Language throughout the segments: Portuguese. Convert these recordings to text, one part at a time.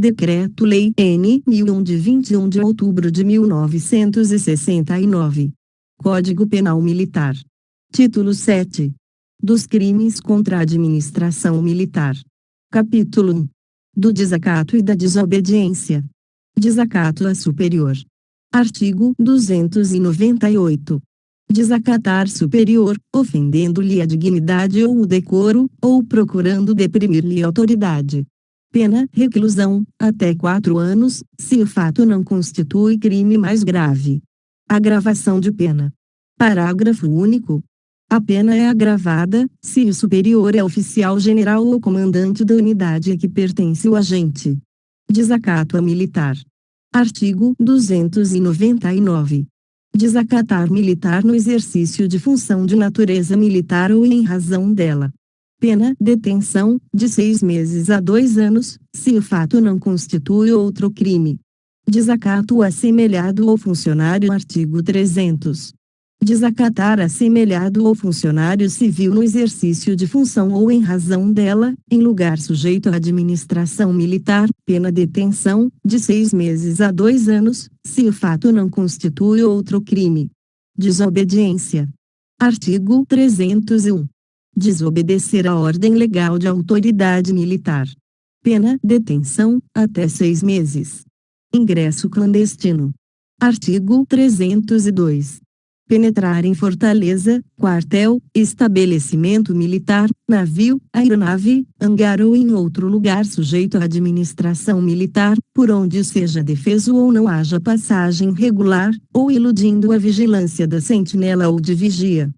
Decreto-Lei N. 1001 de 21 de outubro de 1969. Código Penal Militar. Título 7. Dos crimes contra a administração militar. Capítulo 1. Do desacato e da desobediência. Desacato a superior. Artigo 298. Desacatar superior, ofendendo-lhe a dignidade ou o decoro, ou procurando deprimir-lhe a autoridade. Pena reclusão, até 4 anos, se o fato não constitui crime mais grave. Agravação de pena. Parágrafo único. A pena é agravada, se o superior é oficial general ou comandante da unidade a que pertence o agente. Desacato a militar. Artigo 299. Desacatar militar no exercício de função de natureza militar ou em razão dela. Pena detenção, de 6 meses a 2 anos, se o fato não constitui outro crime. Desacato assemelhado ao funcionário. Artigo 300. Desacatar assemelhado ao funcionário civil no exercício de função ou em razão dela, em lugar sujeito à administração militar, pena detenção, de 6 meses a 2 anos, se o fato não constitui outro crime. Desobediência. Artigo 301. Desobedecer a ordem legal de autoridade militar. Pena detenção, até 6 meses. Ingresso clandestino. Artigo 302. Penetrar em fortaleza, quartel, estabelecimento militar, navio, aeronave, hangar ou em outro lugar sujeito à administração militar, por onde seja defeso ou não haja passagem regular, ou iludindo a vigilância da sentinela ou de vigia.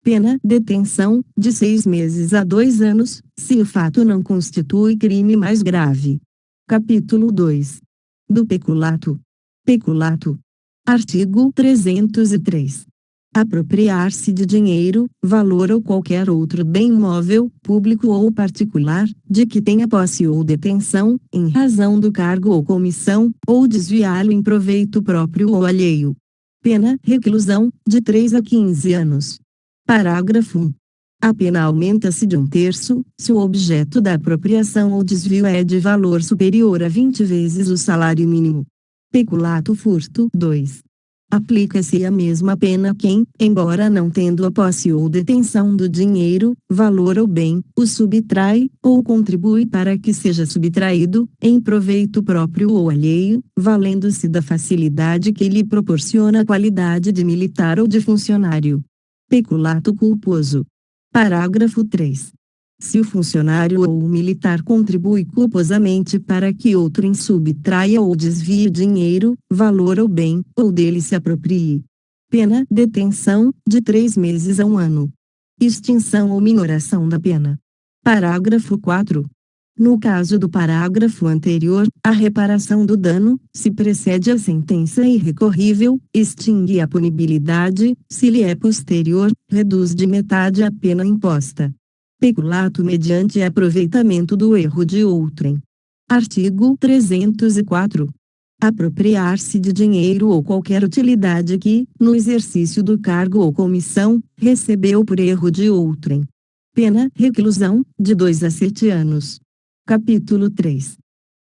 Pena detenção, de 6 meses a 2 anos, se o fato não constitui crime mais grave. Capítulo 2. Do peculato. Peculato. Artigo 303. Apropriar-se de dinheiro, valor ou qualquer outro bem móvel, público ou particular, de que tenha posse ou detenção, em razão do cargo ou comissão, ou desviá-lo em proveito próprio ou alheio. Pena reclusão, de 3 a 15 anos. Parágrafo 1. A pena aumenta-se de 1/3, se o objeto da apropriação ou desvio é de valor superior a 20 vezes o salário mínimo. Peculato furto 2. Aplica-se a mesma pena a quem, embora não tendo a posse ou detenção do dinheiro, valor ou bem, o subtrai, ou contribui para que seja subtraído, em proveito próprio ou alheio, valendo-se da facilidade que lhe proporciona a qualidade de militar ou de funcionário. Peculato culposo. Parágrafo 3. Se o funcionário ou o militar contribui culposamente para que outrem subtraia ou desvie dinheiro, valor ou bem, ou dele se aproprie. Pena detenção, de 3 meses a 1 ano. Extinção ou minoração da pena. Parágrafo 4. No caso do parágrafo anterior, a reparação do dano, se precede a sentença irrecorrível, extingue a punibilidade, se lhe é posterior, reduz de metade a pena imposta. Peculato mediante aproveitamento do erro de outrem. Artigo 304. Apropriar-se de dinheiro ou qualquer utilidade que, no exercício do cargo ou comissão, recebeu por erro de outrem. Pena reclusão, de 2 a 7 anos. Capítulo 3.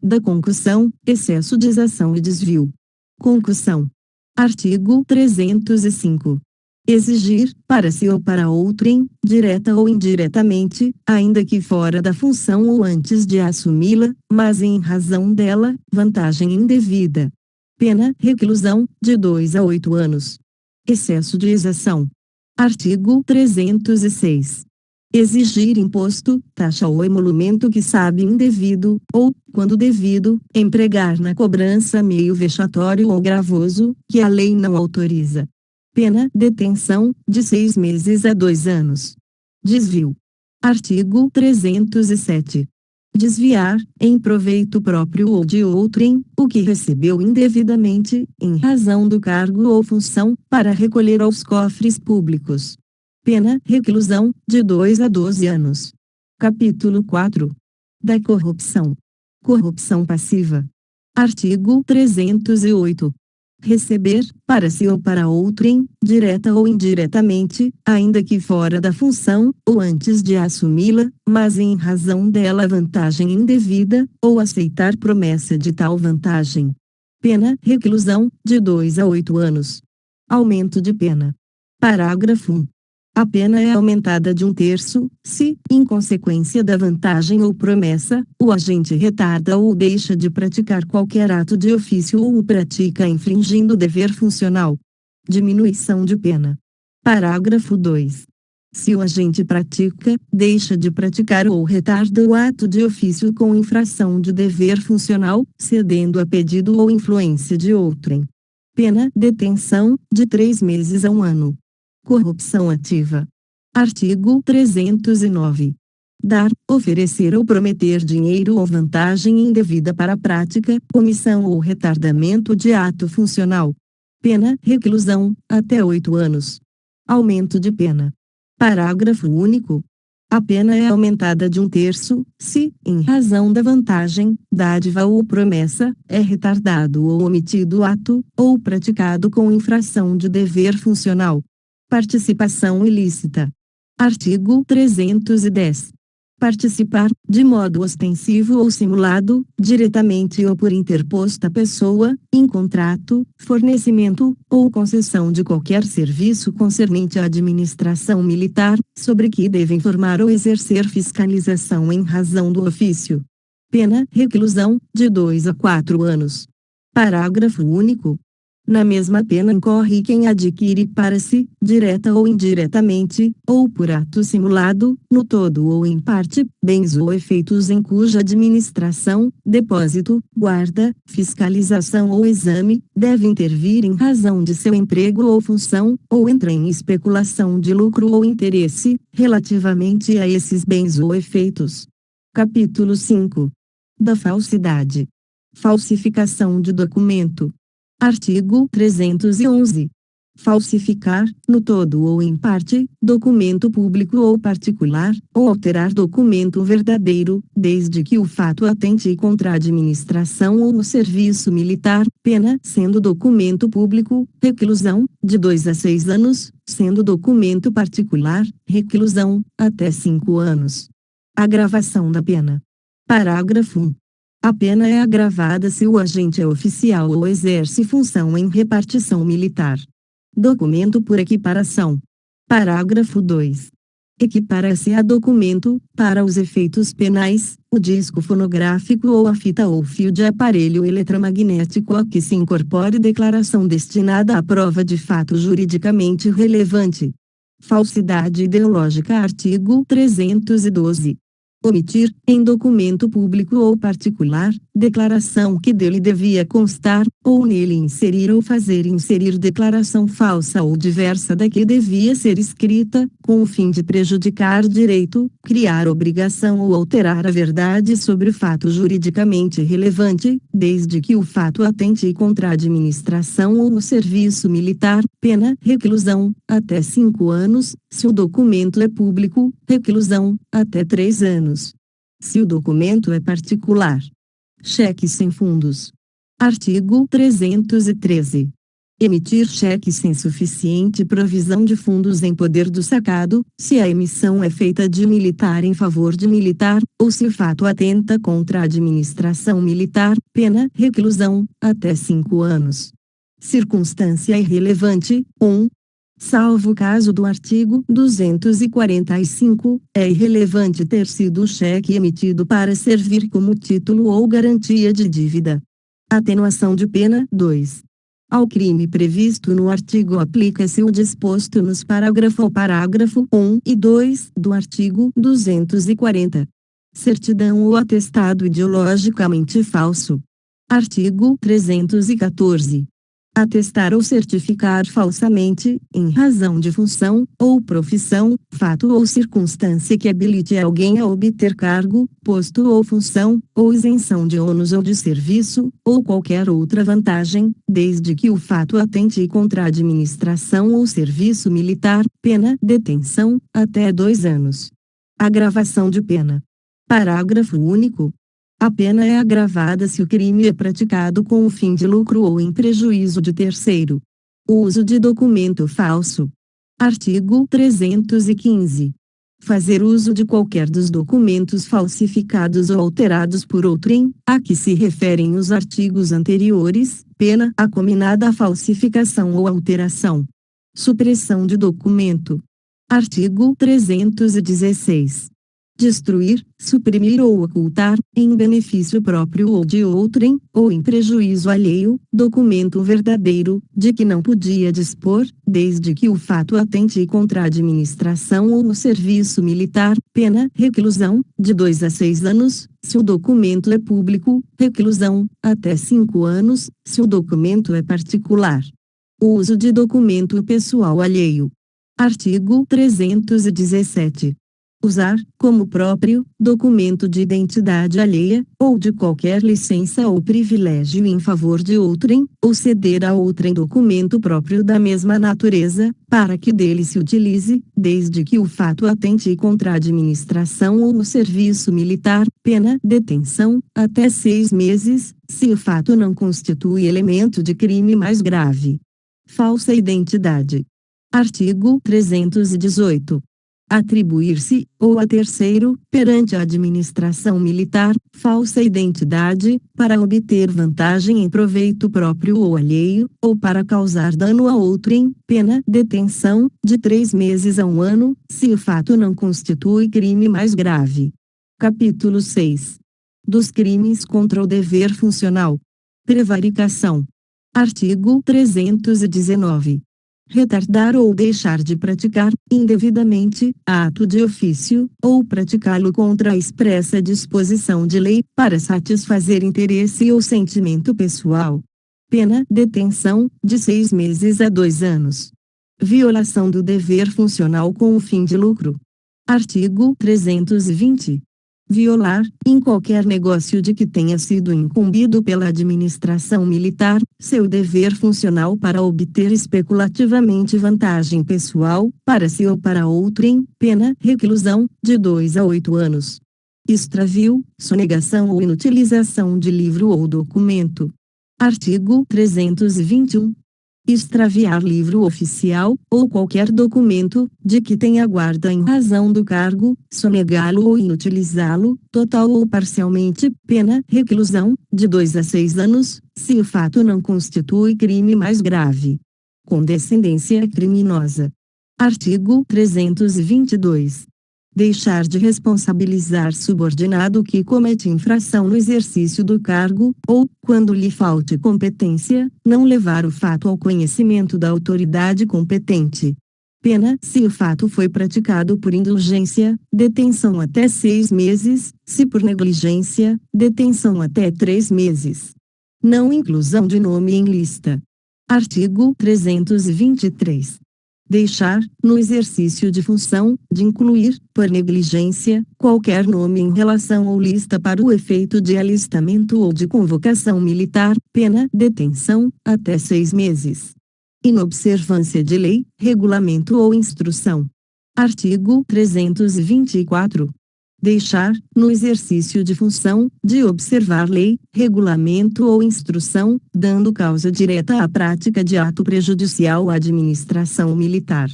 Da concussão, excesso de exação e desvio. Concussão. Artigo 305. Exigir, para si ou para outrem, direta ou indiretamente, ainda que fora da função ou antes de assumi-la, mas em razão dela, vantagem indevida. Pena reclusão, de 2 a 8 anos. Excesso de exação. Artigo 306. Exigir imposto, taxa ou emolumento que sabe indevido, ou, quando devido, empregar na cobrança meio vexatório ou gravoso, que a lei não autoriza. Pena detenção, de 6 meses a 2 anos. Desvio. Artigo 307. Desviar, em proveito próprio ou de outrem, o que recebeu indevidamente, em razão do cargo ou função, para recolher aos cofres públicos. Pena reclusão, de 2 a 12 anos. Capítulo 4. Da corrupção. Corrupção passiva. Artigo 308. receber, para si ou para outrem, direta ou indiretamente, ainda que fora da função, ou antes de assumi-la, mas em razão dela vantagem indevida, ou aceitar promessa de tal vantagem. Pena, reclusão, de 2 a 8 anos. Aumento de pena. Parágrafo 1. A pena é aumentada de 1/3, se, em consequência da vantagem ou promessa, o agente retarda ou deixa de praticar qualquer ato de ofício ou o pratica infringindo o dever funcional. Diminuição de pena. Parágrafo 2. Se o agente pratica, deixa de praticar ou retarda o ato de ofício com infração de dever funcional, cedendo a pedido ou influência de outrem. Pena, detenção, de 3 meses a 1 ano. Corrupção ativa. Artigo 309. Dar, oferecer ou prometer dinheiro ou vantagem indevida para a prática, omissão ou retardamento de ato funcional. Pena, reclusão, até 8 anos. Aumento de pena. Parágrafo único. A pena é aumentada de 1/3, se, em razão da vantagem, dádiva ou promessa, é retardado ou omitido o ato, ou praticado com infração de dever funcional. Participação ilícita. Artigo 310. Participar, de modo ostensivo ou simulado, diretamente ou por interposta pessoa, em contrato, fornecimento, ou concessão de qualquer serviço concernente à administração militar, sobre que deve informar ou exercer fiscalização em razão do ofício. Pena, reclusão, de 2 a 4 anos. Parágrafo único. Na mesma pena incorre quem adquire para si, direta ou indiretamente, ou por ato simulado, no todo ou em parte, bens ou efeitos em cuja administração, depósito, guarda, fiscalização ou exame, deve intervir em razão de seu emprego ou função, ou entra em especulação de lucro ou interesse, relativamente a esses bens ou efeitos. Capítulo 5. Da falsidade. Falsificação de documento. Artigo 311. Falsificar, no todo ou em parte, documento público ou particular, ou alterar documento verdadeiro, desde que o fato atente contra a administração ou o serviço militar, pena, sendo documento público, reclusão, de 2 a 6 anos, sendo documento particular, reclusão, até 5 anos. Agravação da pena. Parágrafo 1. A pena é agravada se o agente é oficial ou exerce função em repartição militar. Documento por equiparação. Parágrafo 2. Equipara-se a documento, para os efeitos penais, o disco fonográfico ou a fita ou fio de aparelho eletromagnético a que se incorpore declaração destinada à prova de fato juridicamente relevante. Falsidade ideológica. Artigo 312. Omitir, em documento público ou particular, declaração que dele devia constar, ou nele inserir ou fazer inserir declaração falsa ou diversa da que devia ser escrita, com o fim de prejudicar direito, criar obrigação ou alterar a verdade sobre o fato juridicamente relevante, desde que o fato atente contra a administração ou o serviço militar, pena, reclusão, até 5 anos, se o documento é público, reclusão, até 3 anos. Se o documento é particular. Cheque sem fundos. Artigo 313. Emitir cheque sem suficiente provisão de fundos em poder do sacado, se a emissão é feita de militar em favor de militar, ou se o fato atenta contra a administração militar, pena, reclusão, até 5 anos. Circunstância irrelevante. 1. Salvo o caso do artigo 245, é irrelevante ter sido o cheque emitido para servir como título ou garantia de dívida. Atenuação de pena. 2. Ao crime previsto no artigo aplica-se o disposto nos parágrafo 1 e 2 do artigo 240. Certidão ou atestado ideologicamente falso. Artigo 314. Atestar ou certificar falsamente, em razão de função, ou profissão, fato ou circunstância que habilite alguém a obter cargo, posto ou função, ou isenção de ônus ou de serviço, ou qualquer outra vantagem, desde que o fato atente contra a administração ou serviço militar, pena, detenção, até 2 anos. Agravação de pena. Parágrafo único. A pena é agravada se o crime é praticado com o fim de lucro ou em prejuízo de terceiro. O uso de documento falso. Artigo 315. Fazer uso de qualquer dos documentos falsificados ou alterados por outrem, a que se referem os artigos anteriores, pena a cominada a falsificação ou alteração. Supressão de documento. Artigo 316. Destruir, suprimir ou ocultar, em benefício próprio ou de outrem, ou em prejuízo alheio, documento verdadeiro, de que não podia dispor, desde que o fato atente contra a administração ou no serviço militar, pena reclusão, de 2 a 6 anos, se o documento é público, reclusão, até 5 anos, se o documento é particular. O uso de documento pessoal alheio. Artigo 317. Usar, como próprio, documento de identidade alheia, ou de qualquer licença ou privilégio em favor de outrem, ou ceder a outrem documento próprio da mesma natureza, para que dele se utilize, desde que o fato atente contra a administração ou no serviço militar, pena detenção, até 6 meses, se o fato não constitui elemento de crime mais grave. Falsa identidade. Artigo 318. Atribuir-se, ou a terceiro, perante a administração militar, falsa identidade, para obter vantagem em proveito próprio ou alheio, ou para causar dano a outrem, pena detenção, de 3 meses a 1 ano, se o fato não constitui crime mais grave. Capítulo 6. Dos crimes contra o dever funcional. Prevaricação. Artigo 319. Retardar ou deixar de praticar, indevidamente, ato de ofício, ou praticá-lo contra a expressa disposição de lei, para satisfazer interesse ou sentimento pessoal. Pena detenção, de 6 meses a 2 anos. Violação do dever funcional com o fim de lucro. Artigo 320. Violar, em qualquer negócio de que tenha sido incumbido pela administração militar, seu dever funcional para obter especulativamente vantagem pessoal, para si ou para outrem, pena reclusão, de 2 a 8 anos. Extravio, sonegação ou inutilização de livro ou documento. Artigo 321. Extraviar livro oficial, ou qualquer documento, de que tenha guarda em razão do cargo, sonegá-lo ou inutilizá-lo, total ou parcialmente, pena reclusão, de 2 a 6 anos, se o fato não constitui crime mais grave. Condescendência criminosa. Artigo 322. Deixar de responsabilizar subordinado que comete infração no exercício do cargo, ou, quando lhe falte competência, não levar o fato ao conhecimento da autoridade competente. Pena, se o fato foi praticado por indulgência, detenção até 6 meses, se por negligência, detenção até 3 meses. Não inclusão de nome em lista. Artigo 323. Deixar, no exercício de função, de incluir, por negligência, qualquer nome em relação ou lista para o efeito de alistamento ou de convocação militar, pena detenção, até 6 meses. Inobservância de lei, regulamento ou instrução. Artigo 324. Deixar, no exercício de função, de observar lei, regulamento ou instrução, dando causa direta à prática de ato prejudicial à administração militar.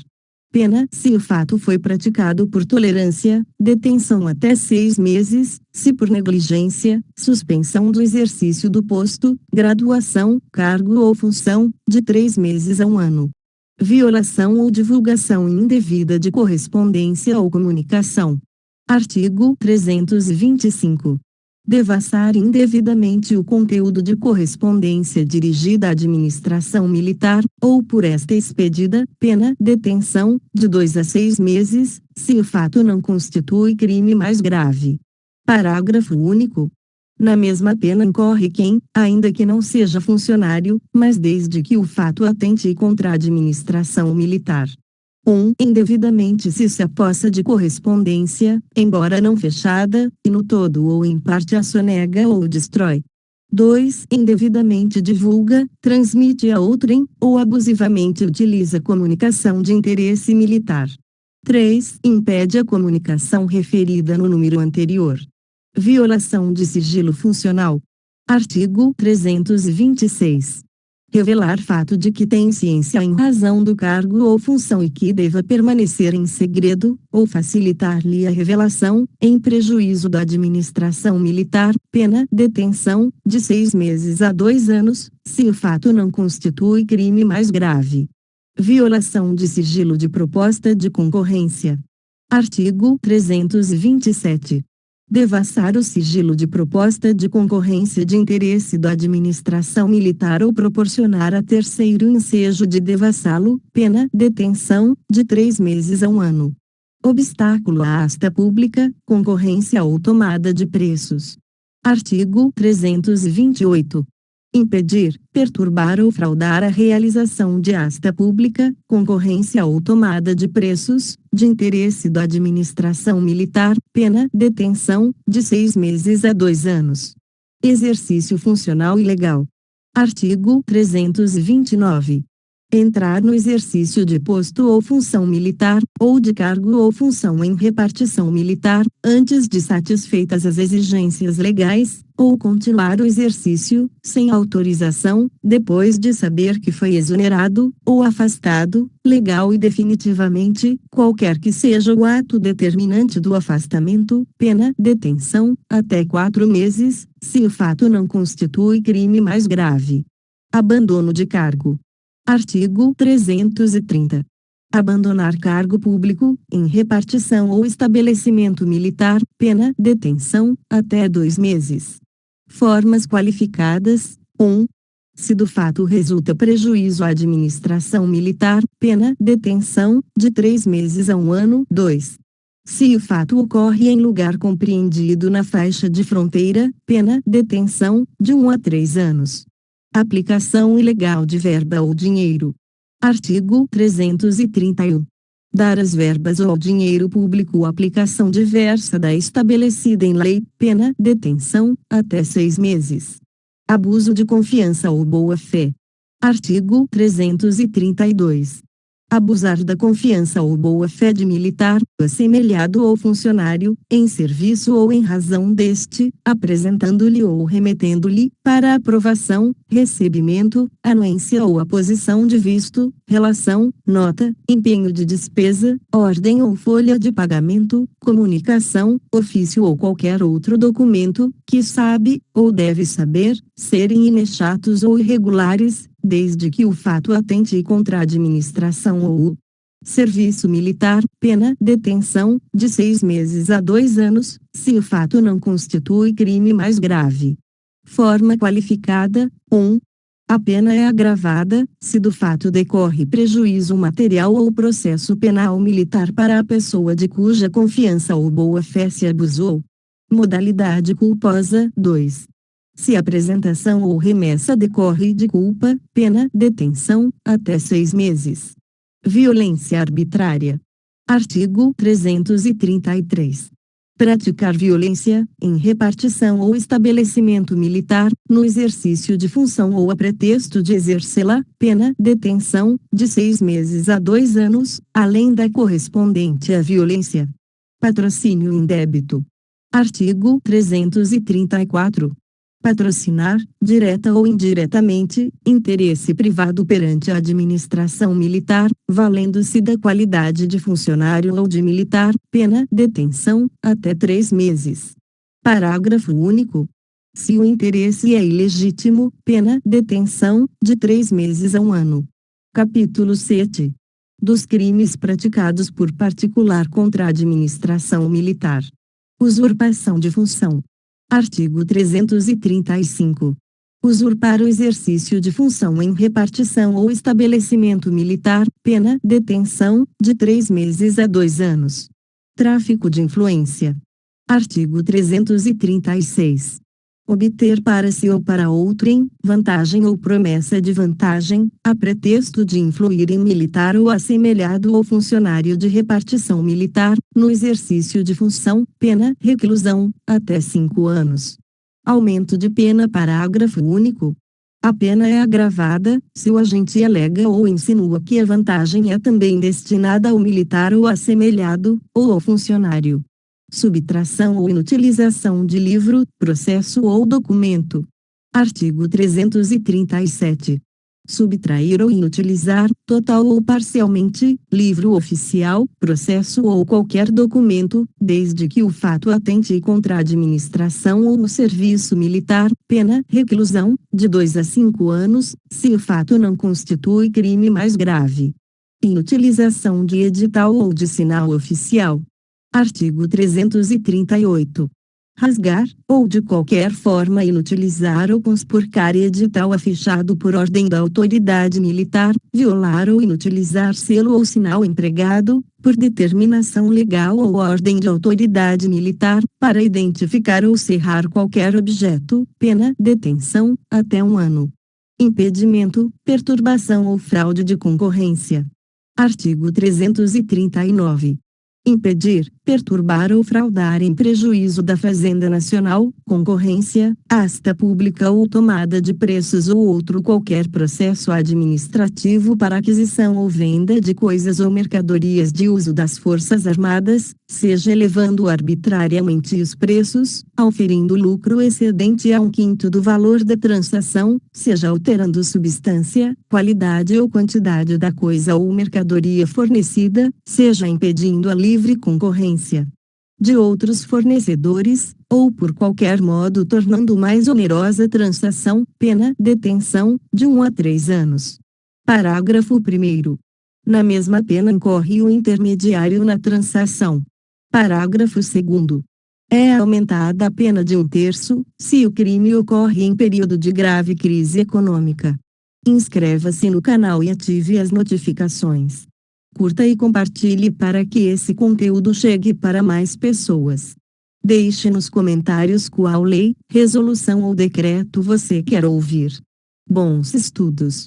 Pena, se o fato foi praticado por tolerância, detenção até 6 meses, se por negligência, suspensão do exercício do posto, graduação, cargo ou função, de 3 meses a 1 ano. Violação ou divulgação indevida de correspondência ou comunicação. Artigo 325. Devassar indevidamente o conteúdo de correspondência dirigida à administração militar, ou por esta expedida, pena detenção, de 2 a 6 meses, se o fato não constitui crime mais grave. Parágrafo único. Na mesma pena incorre quem, ainda que não seja funcionário, mas desde que o fato atente contra a administração militar. 1. Indevidamente se apossa de correspondência, embora não fechada, e no todo ou em parte a sonega ou destrói. 2. Indevidamente divulga, transmite a outrem, ou abusivamente utiliza comunicação de interesse militar. 3. Impede a comunicação referida no número anterior. Violação de sigilo funcional. Artigo 326. Revelar fato de que tem ciência em razão do cargo ou função e que deva permanecer em segredo, ou facilitar-lhe a revelação, em prejuízo da administração militar, pena detenção, de 6 meses a 2 anos, se o fato não constitui crime mais grave. Violação de sigilo de proposta de concorrência. Artigo 327. Devassar o sigilo de proposta de concorrência de interesse da administração militar ou proporcionar a terceiro ensejo de devassá-lo, pena detenção, de 3 meses a 1 ano. Obstáculo à asta pública, concorrência ou tomada de preços. Artigo 328. Impedir, perturbar ou fraudar a realização de asta pública, concorrência ou tomada de preços, de interesse da administração militar, pena detenção, de 6 meses a 2 anos. Exercício funcional ilegal. Artigo 329. Entrar no exercício de posto ou função militar, ou de cargo ou função em repartição militar, antes de satisfeitas as exigências legais, ou continuar o exercício, sem autorização, depois de saber que foi exonerado, ou afastado, legal e definitivamente, qualquer que seja o ato determinante do afastamento, pena detenção, até 4 meses, se o fato não constitui crime mais grave. Abandono de cargo. Artigo 330. Abandonar cargo público, em repartição ou estabelecimento militar, pena detenção, até 2 meses. Formas qualificadas. 1. Se do fato resulta prejuízo à administração militar, pena detenção, de 3 meses a 1 ano. 2. Se o fato ocorre em lugar compreendido na faixa de fronteira, pena detenção, de 1 a 3 anos. Aplicação ilegal de verba ou dinheiro. Artigo 331. Dar às verbas ou ao dinheiro público aplicação diversa da estabelecida em lei, pena detenção, até 6 meses. Abuso de confiança ou boa-fé. Artigo 332. Abusar da confiança ou boa-fé de militar, assemelhado ou funcionário, em serviço ou em razão deste, apresentando-lhe ou remetendo-lhe, para aprovação, recebimento, anuência ou aposição de visto, relação, nota, empenho de despesa, ordem ou folha de pagamento, comunicação, ofício ou qualquer outro documento, que sabe, ou deve saber, serem inexatos ou irregulares, desde que o fato atente contra a administração ou o serviço militar, pena detenção, de 6 meses a 2 anos, se o fato não constitui crime mais grave. Forma qualificada. 1. A pena é agravada, se do fato decorre prejuízo material ou processo penal militar para a pessoa de cuja confiança ou boa-fé se abusou. Modalidade culposa. 2. Se a apresentação ou remessa decorre de culpa, pena detenção, até 6 meses. Violência arbitrária. Artigo 333. Praticar violência, em repartição ou estabelecimento militar, no exercício de função ou a pretexto de exercê-la, pena detenção, de 6 meses a 2 anos, além da correspondente à violência. Patrocínio indébito. Artigo 334. Patrocinar, direta ou indiretamente, interesse privado perante a administração militar, valendo-se da qualidade de funcionário ou de militar, pena detenção, até 3 meses. Parágrafo único. Se o interesse é ilegítimo, pena detenção, de 3 meses a 1 ano. Capítulo 7. Dos crimes praticados por particular contra a administração militar. Usurpação de função. Artigo 335. Usurpar o exercício de função em repartição ou estabelecimento militar, pena detenção, de 3 meses a 2 anos. Tráfico de influência. Artigo 336. Obter para si ou para outrem, vantagem ou promessa de vantagem, a pretexto de influir em militar ou assemelhado ou funcionário de repartição militar, no exercício de função, pena reclusão, até 5 anos. Aumento de pena. Parágrafo único. A pena é agravada, se o agente alega ou insinua que a vantagem é também destinada ao militar ou assemelhado, ou ao funcionário. subtração ou inutilização de livro, processo ou documento. Artigo 337. Subtrair ou inutilizar, total ou parcialmente, livro oficial, processo ou qualquer documento, desde que o fato atente contra a administração ou o serviço militar, pena reclusão, de 2 a 5 anos, se o fato não constitui crime mais grave. Inutilização de edital ou de sinal oficial. Artigo 338. Rasgar, ou de qualquer forma inutilizar ou conspurcar edital afichado por ordem da autoridade militar, violar ou inutilizar selo ou sinal empregado, por determinação legal ou ordem de autoridade militar, para identificar ou cerrar qualquer objeto, pena detenção, até 1 ano. Impedimento, perturbação ou fraude de concorrência. Artigo 339. Impedir, perturbar ou fraudar em prejuízo da Fazenda Nacional, concorrência, asta pública ou tomada de preços ou outro qualquer processo administrativo para aquisição ou venda de coisas ou mercadorias de uso das Forças Armadas, seja elevando arbitrariamente os preços, auferindo lucro excedente a 1/5 do valor da transação, seja alterando substância, qualidade ou quantidade da coisa ou mercadoria fornecida, seja impedindo a livre concorrência de outros fornecedores, ou por qualquer modo tornando mais onerosa a transação, pena detenção, de 1 a 3 anos. Parágrafo 1º. Na mesma pena incorre o intermediário na transação. Parágrafo 2º. É aumentada a pena de 1/3, se o crime ocorre em período de grave crise econômica. Inscreva-se no canal e ative as notificações. Curta e compartilhe para que esse conteúdo chegue para mais pessoas. Deixe nos comentários qual lei, resolução ou decreto você quer ouvir. Bons estudos!